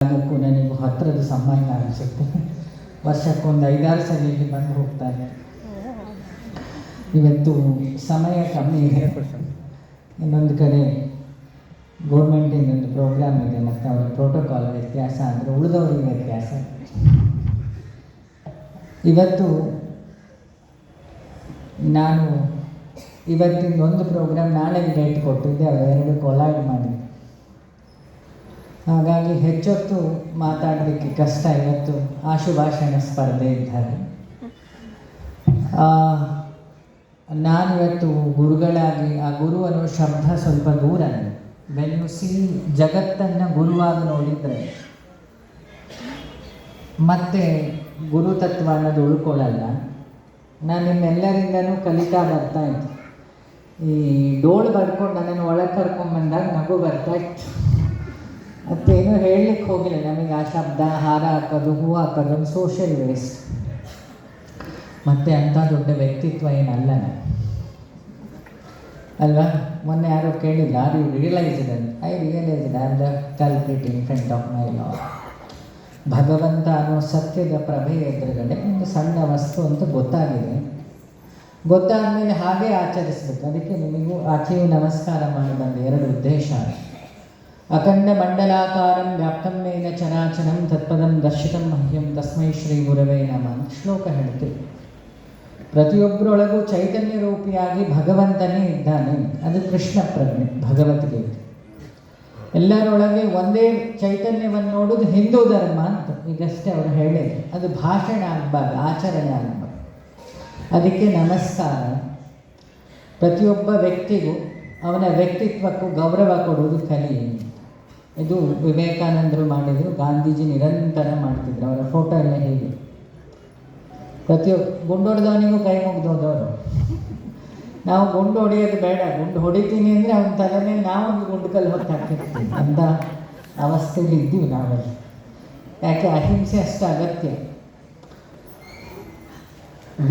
ಅದಕ್ಕೂ ನನಗೂ ಹತ್ತಿರದ ಸಂಬಂಧ ಅನಿಸುತ್ತೆ. ವರ್ಷಕ್ಕೊಂದು 5-6 ಸಲ ಇಲ್ಲಿ ಬಂದು ಹೋಗ್ತಾರೆ. ಇವತ್ತು ಸಮಯ ಕಮ್ಮಿ ಇದೆ. ಇನ್ನೊಂದು ಕಡೆ ಗೋರ್ಮೆಂಟಿಂದ ಒಂದು ಪ್ರೋಗ್ರಾಮ್ ಇದೆ ಮತ್ತು ಅವರ ಪ್ರೋಟೋಕಾಲ್ ವ್ಯತ್ಯಾಸ ಅಂದರೆ ಉಳಿದವರಿಗೆ ವ್ಯತ್ಯಾಸ. ಇವತ್ತು ನಾನು ಇವತ್ತಿನ ಒಂದು ಪ್ರೋಗ್ರಾಮ್ ನಾಳೆಗೆ ಡೇಟ್ ಕೊಟ್ಟಿದ್ದೆ, ಅವೆರಡು ಕೊಲಾಯ್ಡ್ ಮಾಡಿ, ಹಾಗಾಗಿ ಹೆಚ್ಚೊತ್ತು ಮಾತಾಡಲಿಕ್ಕೆ ಕಷ್ಟ. ಇವತ್ತು ಆಶುಭಾಷಣ ಸ್ಪರ್ಧೆ ಇದ್ದಾರೆ. ನಾನಿವತ್ತು ಗುರುಗಳಾಗಿ ಆ ಗುರು ಅನ್ನೋ ಶಬ್ದ ಸ್ವಲ್ಪ ದೂರ. ವೆನ್ ಯು ಸಿ ಜಗತ್ತನ್ನು ಗುರುವಾಗಿ ನೋಡಿದರೆ ಮತ್ತೆ ಗುರುತತ್ವ ಅನ್ನೋದು ಉಳ್ಕೊಳ್ಳಲ್ಲ. ನಾನು ನಿಮ್ಮೆಲ್ಲರಿಂದನೂ ಕಲಿತಾ ಬರ್ತಾ ಇತ್ತು. ಈ ಡೋಳು ಬರ್ಕೊಂಡು ನನ್ನನ್ನು ಒಳಗೆ ಕರ್ಕೊಂಡ್ಬಂದಾಗ ನಗು ಬರ್ತಾ ಇತ್ತು. ಮತ್ತೇನು ಹೇಳಲಿಕ್ಕೆ ಹೋಗಿಲ್ಲ. ನಮಗೆ ಆ ಶಬ್ದ, ಹಾರ ಹಾಕೋದು, ಹೂ ಹಾಕೋದು ಒಂದು ಸೋಷಿಯಲ್ ವೇಸ್ಟ್. ಮತ್ತು ಅಂಥ ದೊಡ್ಡ ವ್ಯಕ್ತಿತ್ವ ಏನಲ್ಲ ಅಲ್ವಾ? ಮೊನ್ನೆ ಯಾರೋ ಕೇಳಿಲ್ಲ, ಆರ್ ಯು ರಿಯಲೈಸ್ಡ್ ಅಂತ. I realised I am the culprit in front of my lord. ಭಗವಂತ ಅನ್ನೋ ಸತ್ಯದ ಪ್ರಭೆ ಎದುರುಗಡೆ ಒಂದು ಸಣ್ಣ ವಸ್ತು ಅಂತ ಗೊತ್ತಾಗಿದೆ. ಗೊತ್ತಾದಮೇಲೆ ಹಾಗೆ ಆಚರಿಸ್ಬೇಕು. ಅದಕ್ಕೆ ನಿಮಗೂ ಆಚೆಯು ನಮಸ್ಕಾರ ಮಾಡಿ ಬಂದ 2 ಉದ್ದೇಶ. ಅಖಂಡ ಮಂಡಲಾಕಾರಂ ವ್ಯಾಪ್ತಂ ಮೇನ ಚರಾಚರಂ ತತ್ಪದಂ ದರ್ಶಿತಂ ಮಹ್ಯಂ ತಸ್ಮೈ ಶ್ರೀ ಗುರವೇ ನಮಃ ಅಂತ ಶ್ಲೋಕ ಹೇಳ್ತೀವಿ. ಪ್ರತಿಯೊಬ್ಬರೊಳಗೂ ಚೈತನ್ಯ ರೂಪಿಯಾಗಿ ಭಗವಂತನೇ ಇದ್ದಾನೆ. ಅದು ಕೃಷ್ಣ ಪ್ರಜ್ಞೆ, ಭಗವದ್ಗೀತೆ. ಎಲ್ಲರೊಳಗೆ ಒಂದೇ ಚೈತನ್ಯವನ್ನು ನೋಡೋದು ಹಿಂದೂ ಧರ್ಮ ಅಂತ ಈಗಷ್ಟೇ ಅವರು ಹೇಳಿದ್ರು. ಅದು ಭಾಷಣ ಆಗಬಾರ್ದು, ಆಚರಣೆ ಆಗಬಾರ್ದು. ಅದಕ್ಕೆ ನಮಸ್ಕಾರ. ಪ್ರತಿಯೊಬ್ಬ ವ್ಯಕ್ತಿಗೂ ಅವನ ವ್ಯಕ್ತಿತ್ವಕ್ಕೂ ಗೌರವ ಕೊಡುವುದು ಕಲಿ. ಇದು ವಿವೇಕಾನಂದರು ಮಾಡಿದರು, ಗಾಂಧೀಜಿ ನಿರಂತರ ಮಾಡ್ತಿದ್ರು. ಅವರ ಫೋಟೋ ಎಲ್ಲ ಹೀಗೆ. ಗುಂಡೊಡೆದವನಿಗೂ ಕೈ ಮುಗ್ದೋದವರು. ನಾವು ಗುಂಡು ಹೊಡೆಯೋದು ಬೇಡ, ಗುಂಡು ಹೊಡಿತೀನಿ ಅಂದರೆ ಅವನ ತಲೆ ಮೇಲೆ ನಾವೊಂದು ಗುಂಡು ಕಲ್ಲು ಹೊತ್ತು ಹಾಕಿರ್ತೀವಿ. ಅಂಥ ಅವಸ್ಥೆಯಲ್ಲಿ ಇದ್ದೀವಿ ನಾವೆಲ್ಲ. ಯಾಕೆ ಅಹಿಂಸೆ ಅಷ್ಟು ಅಗತ್ಯ.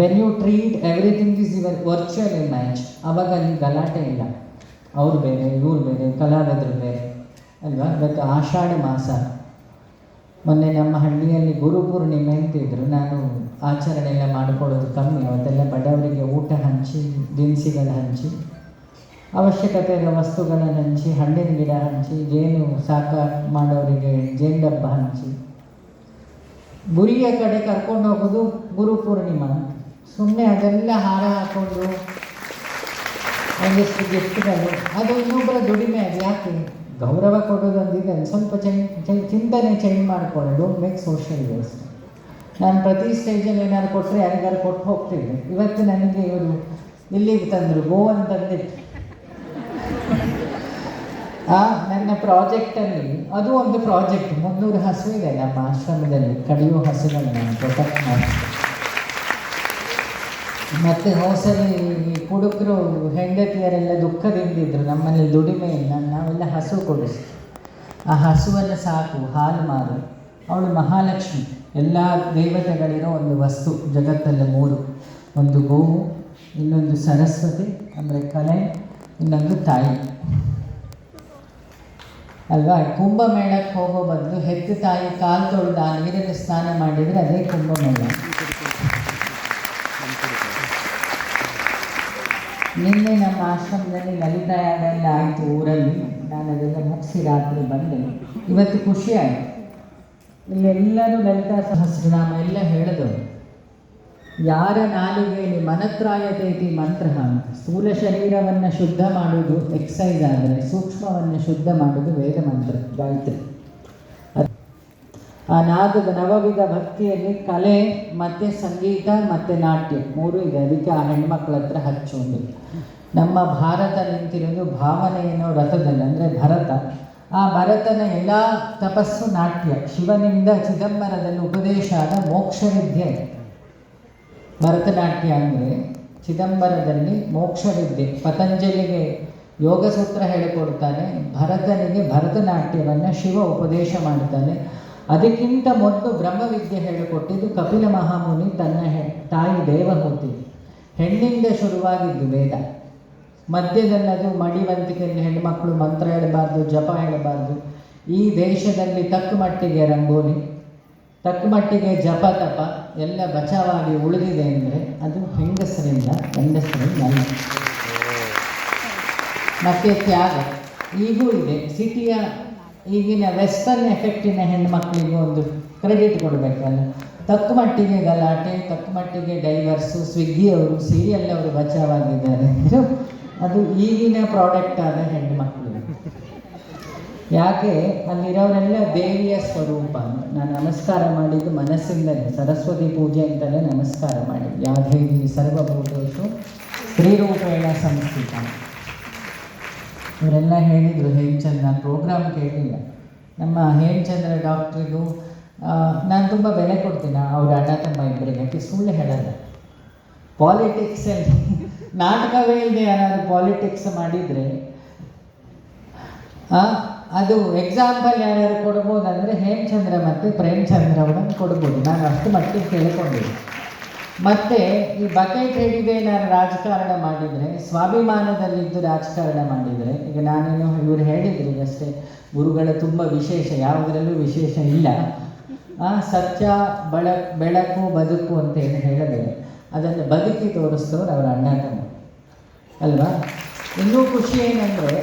When you treat everything is your virtual image, ಅವಾಗ ಅಲ್ಲಿ ಗಲಾಟೆ ಇಲ್ಲ. ಅವ್ರು ಬೇರೆ, ಇವ್ರು ಬೇರೆ, ಕಲಾವಿದರು ಬೇರೆ ಅಲ್ವಾ? ಇವತ್ತು ಆಷಾಢ ಮಾಸ. ಮೊನ್ನೆ ನಮ್ಮ ಹಳ್ಳಿಯಲ್ಲಿ ಗುರುಪೂರ್ಣಿಮೆ ಅಂತಿದ್ರು. ನಾನು ಆಚರಣೆ ಎಲ್ಲ ಮಾಡಿಕೊಳ್ಳೋದು ಕಮ್ಮಿ. ಅವತ್ತೆಲ್ಲ ಬಡವರಿಗೆ ಊಟ ಹಂಚಿ, ದಿನಸಿಗಳು ಹಂಚಿ, ಅವಶ್ಯಕತೆ ಇರೋ ವಸ್ತುಗಳನ್ನು ಹಂಚಿ, ಹಣ್ಣಿನ ಗಿಡ ಹಂಚಿ, ಜೇನು ಸಾಕ ಮಾಡೋರಿಗೆ ಜೇನು ಡಬ್ಬ ಹಂಚಿ, ಗುರಿಯ ಕಡೆ ಕರ್ಕೊಂಡು ಹೋಗೋದು ಗುರುಪೂರ್ಣಿಮಾ. ಸುಮ್ಮನೆ ಅದೆಲ್ಲ ಹಾರ ಹಾಕ್ಕೊಂಡು ಒಂದಿಷ್ಟು ಗಿಫ್ಟ್ಗಳು, ಅದು ಇನ್ನೊಬ್ಬರ ದುಡಿಮೆ. ಅದು ಯಾಕೆ? ಗೌರವ ಕೊಡೋದೊಂದಿದೆ. ಸ್ವಲ್ಪ ಚಿಂತನೆ ಚೇಂಜ್ ಮಾಡಿಕೊಳ್ಳಿ. Don't make social waste. ನಾನು ಪ್ರತಿ ಸ್ಟೇಜಲ್ಲಿ ಏನಾದ್ರು ಕೊಟ್ಟರೆ ಯಾರಿಗಾರು ಕೊಟ್ಟು ಹೋಗ್ತಿದ್ದೆ. ಇವತ್ತು ನನಗೆ ಇವರು ಇಲ್ಲಿಗೆ ತಂದರು, ಗೋವನ್ ತಂದಿತ್ತು. ನನ್ನ ಪ್ರಾಜೆಕ್ಟಲ್ಲಿ ಅದು ಒಂದು ಪ್ರಾಜೆಕ್ಟ್. 300 ಹಸು ಇದೆ ನಮ್ಮ ಆಶ್ರಮದಲ್ಲಿ. ಕಡಿಯೋ ಹಸುಗಳನ್ನ ಪ್ರೊಟೆಕ್ಟ್ ಮಾಡಿ. ಮತ್ತು ಹೊಸಲಿ ಕುಡುಕರು ಹೆಂಡತಿಯರೆಲ್ಲ ದುಃಖದಿಂದಿದ್ರು. ನಮ್ಮಲ್ಲಿ ದುಡಿಮೆಯಿಂದ ನಾವೆಲ್ಲ ಹಸು ಕೊಡಿಸಿ, ಆ ಹಸುವನ್ನು ಸಾಕು, ಹಾಲು ಮಾರು. ಅವಳು ಮಹಾಲಕ್ಷ್ಮಿ. ಎಲ್ಲ ದೇವತೆಗಳಿರೋ ಒಂದು ವಸ್ತು ಜಗತ್ತಲ್ಲಿ 3. ಒಂದು ಗೋವು, ಇನ್ನೊಂದು ಸರಸ್ವತಿ ಅಂದರೆ ಕಲೆ, ಇನ್ನೊಂದು ತಾಯಿ ಅಲ್ವಾ? ಕುಂಭಮೇಳಕ್ಕೆ ಹೋಗೋ ಬದಲು ಹೆತ್ತು ತಾಯಿ ಕಾಲು ತೊಳೆದು ಆ ನೀರಲ್ಲಿ ಸ್ನಾನ ಮಾಡಿದರೆ ಅದೇ ಕುಂಭಮೇಳ. ನಿನ್ನೆ ನಮ್ಮ ಆಶ್ರಮದಲ್ಲಿ ಲಲಿತಾ ಯಾಗ ಎಲ್ಲ ಆಯಿತು ಊರಲ್ಲಿ. ನಾನು ಅದೆಲ್ಲ ಮುಗಿಸಿ ರಾತ್ರಿ ಬಂದೆ. ಇವತ್ತು ಖುಷಿ ಆಯಿತು. ಇಲ್ಲೆಲ್ಲರೂ ಲಲಿತಾ ಸಹಸ್ರನಾಮ ಎಲ್ಲ ಹೇಳಿದವರು. ಯಾರ ನಾಲಿಗೆಯಲ್ಲಿ ಮನತ್ರಾಯತೇತಿ ಮಂತ್ರ ಅಂತ. ಸ್ಥೂಲ ಶರೀರವನ್ನು ಶುದ್ಧ ಮಾಡುವುದು ಎಕ್ಸೈಸ್ ಆದರೆ, ಸೂಕ್ಷ್ಮವನ್ನು ಶುದ್ಧ ಮಾಡುವುದು ವೇದ ಮಂತ್ರ, ಗಾಯತ್ರಿ. ಆ ನಾದದ ನವವಿಧ ಭಕ್ತಿಯಲ್ಲಿ ಕಲೆ ಮತ್ತು ಸಂಗೀತ ಮತ್ತು ನಾಟ್ಯ 3 ಇದೆ. ಅದಕ್ಕೆ ಆ ಹೆಣ್ಮಕ್ಳ ಹತ್ರ ಹಚ್ಚುವುದು. ನಮ್ಮ ಭಾರತ ನಿಂತಿರೋದು ಭಾವನೆಯನ್ನು ರಥದಲ್ಲಿ, ಅಂದರೆ ಭರತ. ಆ ಭರತನ ಎಲ್ಲ ತಪಸ್ಸು ನಾಟ್ಯ. ಶಿವನಿಂದ ಚಿದಂಬರದಲ್ಲಿ ಉಪದೇಶ ಆದ ಮೋಕ್ಷ ವಿದ್ಯೆ ಭರತನಾಟ್ಯ. ಅಂದರೆ ಚಿದಂಬರದಲ್ಲಿ ಮೋಕ್ಷ ವಿದ್ಯೆ. ಪತಂಜಲಿಗೆ ಯೋಗಸೂತ್ರ ಹೇಳಿಕೊಡ್ತಾನೆ, ಭರತನಿಗೆ ಭರತನಾಟ್ಯವನ್ನು ಶಿವ ಉಪದೇಶ ಮಾಡ್ತಾನೆ. ಅದಕ್ಕಿಂತ ಮೊದಲು ಬ್ರಹ್ಮವಿದ್ಯೆ ಹೇಳಿಕೊಟ್ಟಿದ್ದು ಕಪಿಲ ಮಹಾಮುನಿ ತನ್ನ ತಾಯಿ ದೇವಹೂತಿ. ಹೆಣ್ಣಿಂದ ಶುರುವಾಗಿದ್ದು ವೇದ. ಮಧ್ಯದಲ್ಲಿ ಅದು ಮಡಿವಂತಿಕೆಯಲ್ಲಿ ಹೆಣ್ಣುಮಕ್ಕಳು ಮಂತ್ರ ಹೇಳಬಾರ್ದು, ಜಪ ಹೇಳಬಾರ್ದು. ಈ ದೇಶದಲ್ಲಿ ತಕ್ಕ ಮಟ್ಟಿಗೆ ರಂಗೋಲಿ, ತಕ್ಕ ಮಟ್ಟಿಗೆ ಜಪ ತಪ ಎಲ್ಲ ಬಚಾವಾಗಿ ಉಳಿದಿದೆ ಅಂದರೆ ಅದು ಹೆಂಗಸರಿಂದ, ಗಂಡಸರಿಂದ ಅಲ್ಲ. ಮತ್ತು ತ್ಯಾಗ ಈಗೂ ಇದೆ. ಸಿಟಿಯ ಈಗಿನ ವೆಸ್ಟರ್ನ್ ಎಫೆಕ್ಟಿನ ಹೆಣ್ಮಕ್ಳಿಗೂ ಒಂದು ಕ್ರೆಡಿಟ್ ಕೊಡಬೇಕಲ್ಲ. ತಕ್ಕ ಮಟ್ಟಿಗೆ ಗಲಾಟೆ, ತಕ್ಕ ಮಟ್ಟಿಗೆ ಡೈವರ್ಸು, ಸ್ವಿಗ್ಗಿಯವರು, ಸೀರಿಯಲ್ ಅವರು ಬಚಾವಾಗಿದ್ದಾರೆ ಅಂದರೆ ಅದು ಈಗಿನ ಪ್ರಾಡಕ್ಟ್ ಆದ ಹೆಣ್ಣುಮಕ್ಕಳು. ಯಾಕೆ ಅಲ್ಲಿರೋರೆಲ್ಲ ದೇವಿಯ ಸ್ವರೂಪ. ನಾನು ನಮಸ್ಕಾರ ಮಾಡಿದ್ದು ಮನಸ್ಸಿಂದಲೇ, ಸರಸ್ವತಿ ಪೂಜೆ ಅಂತಲೇ ನಮಸ್ಕಾರ ಮಾಡಿ. ಯಾ ದೇವಿ ಸರ್ವಭೂತೇಷು ಸ್ತ್ರೀರೂಪೇಣ ಸಂಸ್ಥಿತ. ಇವರೆಲ್ಲ ಹೇಳಿದರು ಹೇಮಚಂದ್ರ. ನಾನು ಪ್ರೋಗ್ರಾಮ್ ಕೇಳಿಲ್ಲ. ನಮ್ಮ ಹೇಮಚಂದ್ರ ಡಾಕ್ಟ್ರಿಗೂ ನಾನು ತುಂಬ ಬೆಲೆ ಕೊಡ್ತೀನಿ. ಅವ್ರ ಅಣ್ಣ ತಮ್ಮ ಇಬ್ಬರಿಗೆ ಸುಳ್ಳು ಹೇಳಲ್ಲ. ಪಾಲಿಟಿಕ್ಸಲ್ಲಿ ನಾಟಕವೇ ಇಲ್ಲದೆ ಯಾರಾದ್ರು ಪಾಲಿಟಿಕ್ಸ್ ಮಾಡಿದರೆ ಅದು ಎಕ್ಸಾಂಪಲ್ ಯಾರ್ಯಾರು ಕೊಡ್ಬೋದು ಅಂದರೆ ಹೇಮಚಂದ್ರ ಮತ್ತು ಪ್ರೇಮಚಂದ್ರ ಅವರನ್ನು ಕೊಡ್ಬೋದು. ನಾನು ಅಷ್ಟು ಮಟ್ಟಿಗೆ ಕೇಳ್ಕೊಂಡಿದ್ದೆ. ಮತ್ತು ಈ ಬಕೆಟ್ ಹಿಡಿದೇ ನಾನು ರಾಜಕಾರಣ ಮಾಡಿದರೆ, ಸ್ವಾಭಿಮಾನದಲ್ಲಿದ್ದು ರಾಜಕಾರಣ ಮಾಡಿದರೆ, ಈಗ ನಾನೇನು ಇವರು ಹೇಳಿದ್ರು ಅಷ್ಟೇ, ಗುರುಗಳ ತುಂಬ ವಿಶೇಷ, ಯಾವುದರಲ್ಲೂ ವಿಶೇಷ ಇಲ್ಲ. ಸತ್ಯ ಬೆಳಕು ಬದುಕು ಅಂತ ಏನು ಹೇಳಿದರೆ ಅದನ್ನು ಬದುಕಿ ತೋರಿಸ್ತವ್ರು ಅವರ ಅಣ್ಣ ತಮ್ಮ ಅಲ್ವಾ. ಇನ್ನೂ ಖುಷಿ ಏನಂದರೆ